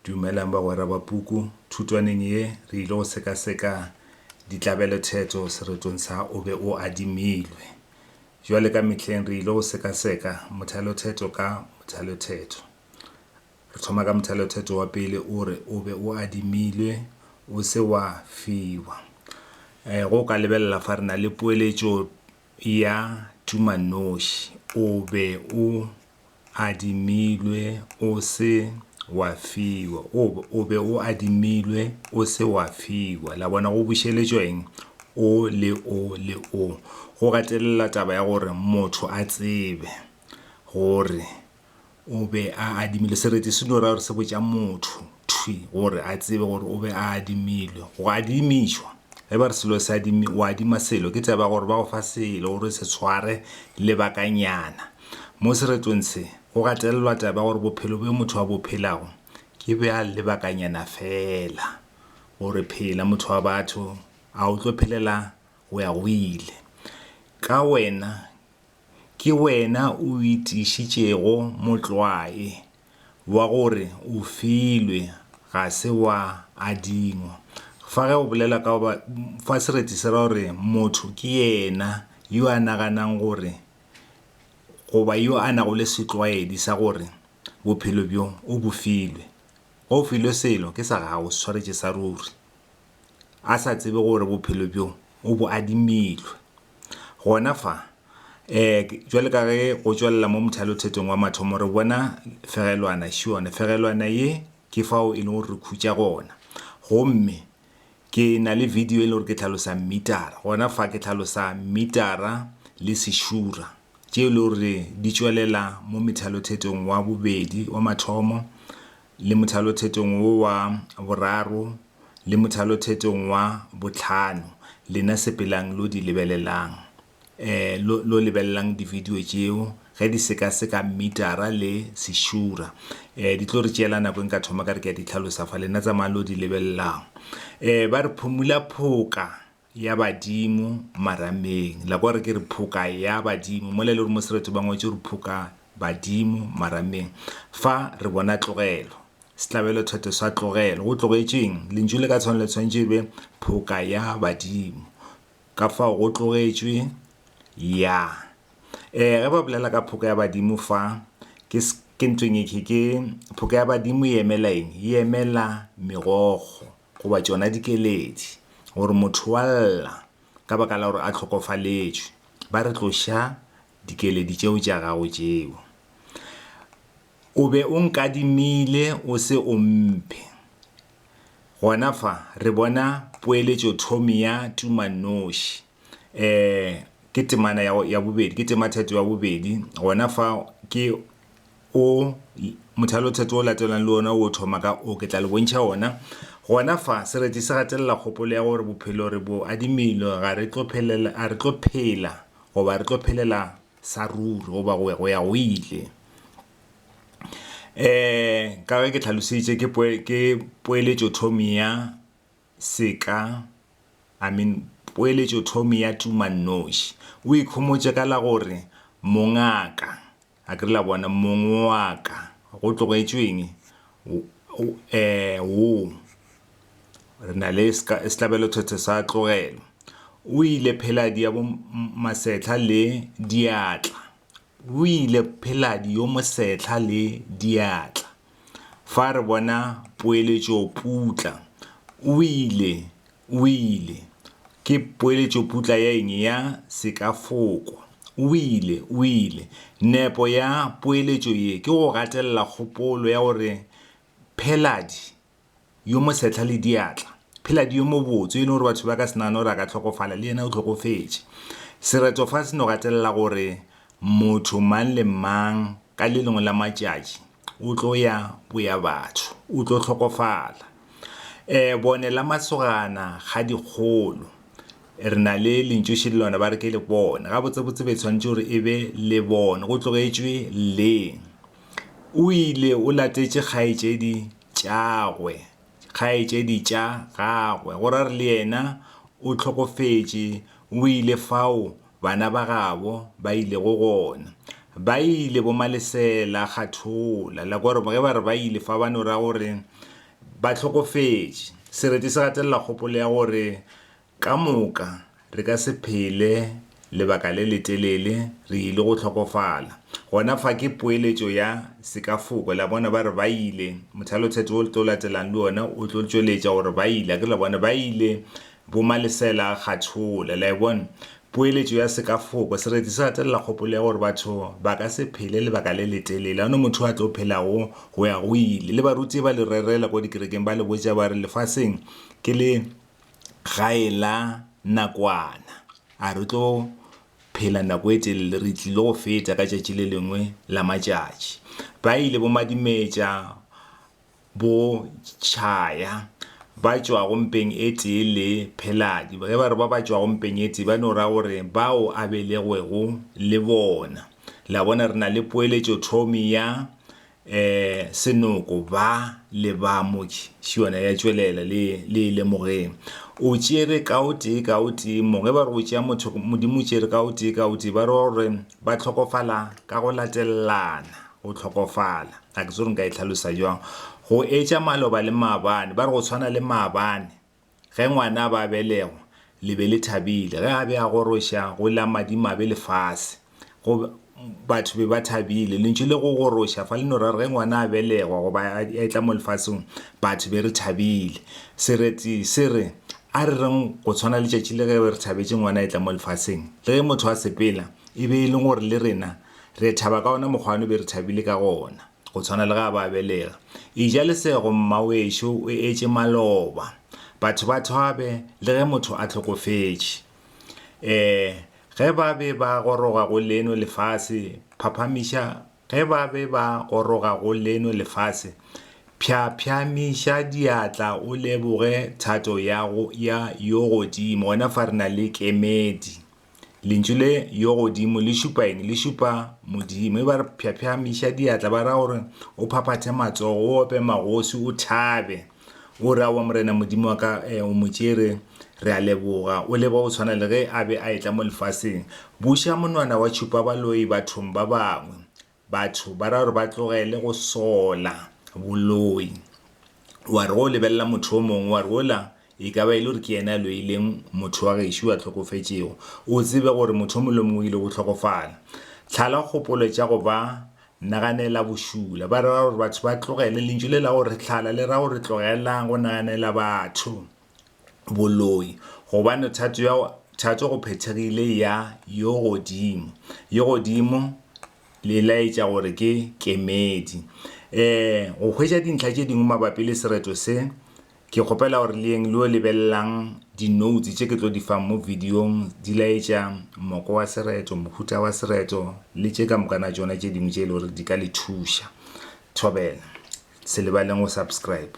Dumelang ba gore ba puku thutwaneng ye re ile go sekaseka ditlabelatheto seretong sa o be o adimilwe. Jwale ka metlheng re ile go sekaseka mothalotheto ka mothalotheto. Re thoma ka mothalotheto wa pele o re o be o adimilwe o se wa fiwa. Go ka lebelela fa re na le poeletšo ya tumanoši o be o adimilwe o se wa fiwa, o be o adimilwe o se wa fiwa. La bona go bušeletšweng o le o le o go gatelela taba ya gore motho a tsebe gore o be a adimilwe. Sereti se no ra gore se botša motho thwi gore a tsebe gore o be a adimilwe. Go adimišwa ge ba re selo se o adima selo ke taba gore ba go fa selo gore se tshware lebakanyana. Mo seretong se go gatelelwa taba gore bophelo bo motho wa bophelago ke be a lebakanyana fela gore phela motho wa batho a o tlo phelela go ya go ile ka wena ke wena o itišitšego motlwae wa gore o filwe ga se wa adingwa. Fa ge o bolela ka ba fa Sereti se ra gore motho ke yena yo a naganang gore goba yo a nago le setlwaedi sa gore bophelo bjo o bofilwe. O filwe selo ke sa gago se tshwaretše sa ruri a sa tsebe gore bophelo bjo o bo adimilwe. Gona fa jwale ka ge go tšwelela mo mothalothetong wa mathomo re bona fegelwana šione. Fegelwana ye ke fao e le gore re khutša gona gomme ke na le video e le gore ke tlhalosa metara. Gona fa ke tlhalosa metara le sešura tšeo le gore di tšwelela mo methalothetong wa bobedi wa mathomo le methalothetong wo wa boraro le methalothetong wa botlhano. Lena sepelang lo di lebelelang lo lebelelang di video tšeo ge di sekaseka metara le sešura. Di tlo re tšeela nako nka thoma ka re ke a di tlhalosa fa lena tsa malo di lebelelang. Ba re phumula phoka ya badimo marameng. La kwa re ke re phoka ya badimo mo le le gore mo sereto ba ngwetše re phoka badimo marameng. Fa re bona tlogelo setlabelatheto sa tlogelo go tlogetšweng lentšu le ka tshwana le tshwantše be phoka ya badimo ka fao go tlogetšwe ya. Ge ba bolela ka phoka ya badimo fa ke ntweng e ke phoka ya badimo e emela eng? E emela megogo goba tšona dikeledi gore motho wa lla ka baka la gore a hlokofaletšwe ba re tloša dikeledi tšeo tša gago tšeo. O be o nkadimile o se o mphe. Gona fa re bona poeletšo thomi ya tumanoši ke temana ya bobedi ke tematheto ya bobedi. Gona fa ke o mothalotheto o latelang le ona o thoma ka o ke tla le bontšha ona. Gona fa Sereti se gatelela kgopolo ya gore bophelo re bo adimilwe ga re tlo phela goba re tlo phelela sa ruri goba go ya go ile. Ka ge ke tlhalositše ke poeletšo thomi ya seka poeletšo thomi ya tumanoši. O ikhomotše ka la gore mongaka a ke re la bona mongwaka go tlogetšweng wo re na le setlabelatheto sa tlogelo. O ile pheladi ya bo masetla le diatla. O ile pheladi yo mosetla le diatla. Fa re bona poeletšo putla o ile ke poeletšo putla ya eng ya sekafoko. O ile nepo ya poeletšo ye ke go gatelela kgopolo ya gore pheladi yo mosetla le diatla pheladi yo mobotse e le gore batho ba ka senana gore a ka tlhokofala le yena o tlhokofetše. Sereto fa se no gatelela gore motho mang le mang ka le lengwe la matšatši o tlo ya boya batho o tlo tlhokofala. Bone la masogana ga dikgolo re na le lentšoši le lona ba re ke le bona ga botsebotse be tshwanetše gore e be le bona go tlogetšwe le. O ile o latetše kgaetšedi tšagwe kgaetšedi tša gagwe go ra re le yena o tlhokofetše. O ile fao bana ba gabo ba ile go gona ba ile bo malesela kgathola la gore ge ba re ba ile fa ba no ra gore ba tlhokofetše. Sereti se gatelela kgopolo ya gore ka moka re ka se phele lebaka le letelele re ile go tlhokofala. Gona fa ke poeletšo ya sekafoko la bona ba re ba ile, mothalotheto o tlo latelang le ona o tlo tšweletša gore ba ile, ke la bona ba ile bo malesela kgathola. La bona poeletšo ya sekafoko, Sereti se gatelela kgopolo ya gore batho ba ka se phele lebaka le letelele. Ano motho a tlo phelago go ya go ile. Le baruti ba le rerela ko dikerekeng ba le botša ba re lefaseng ke le gae la nakwana, a re tlo phela nako e telele, re tlile go feta ka tšatši le lengwe la matšatši. Ba ile bo madimetša bo tšhaya ba tšwa gompeng e tee le pheladi. Ge ba re ba tšwa gompeng e tee ba no ra gore bao a belegwego le bona. La bona re na le poeletšo thomi ya senoko ba le ba motši šiona ya tšwelela le lemogeng. O tšere ka o tee ka o tee mo, ge ba re go tšea motho Modimo tšere ka o tee ka o tee, ba re gore ba tlhokofala ka go latelelana, go tlhokofala. A ke sore nka e tlhalosa jwang. Go etša maloba le maabane, ba re go tshwana le maabane ge ngwana ba belegwa le be le thabile, ge a be a goroša go la Modimo a be lefase, batho be ba thabile. Lentšu le go goroša fa le no ra ge ngwana a belegwa go ba a etla mo lefaseng, batho be re thabile. Sereti se re a re reng go tshwana le tšatši le ge re thabetše ngwana a etla mo lefaseng, le ge motho a sepela e be e leng gore le rena re thaba ka ona mokgwane be re thabile ka gona, go tshwana le ga ba belega. Eja lesego mmawešo o etše maloba, batho ba thabe le ge motho a tlhokofetše. Ge ba be ba goroga go leno lefase phaphamiša, ge ba be ba goroga go leno lefase phyaphamiša diatla o leboge thato ya yo godimo. Gona fa re na le kemedi, lentšu le yo godimo le šupa eng, le šupa Modimo. E ba re phyaphamiša diatla ba ra gore o phaphathe matsogo, o ope magosi, o thabe, o ra wa morena Modimo wa ka o mo tšere re a leboga, o leba o tshwana le ge a be a etla mo lefaseng. Buša monwana wa tšhupa baloi bathong ba bangwe, batho ba ra gore ba tlogele go sola boloi. Wa re go lebelela motho o mongwe wa re ola e ka ba ile gore ke yena loileng motho wa gešo a tlhokofetšego, o tsebe gore motho o molemo o ile go tlhokofala. Tlhala kgopolo tša go ba naganela bošula, ba ra gore batho ba tlogele, lentšu le la gore tlhala le ra gore tlogelang go naganela batho boloi, gobane thato go phethegile ya yo godimo. Yo godimo le laetša gore ke kemedi. Go hwetša dintlha tše dingwe mabapi le sereto se, ke kgopela gore le eng le o lebelelang di-notes tše ke tlo di fang mo videong, di laetša moko wa sereto, mohuta wa sereto le tše ka mokana tšona tše dingwe tše e le gore di ka le thuša. Thobela, se lebaleng go subscribe.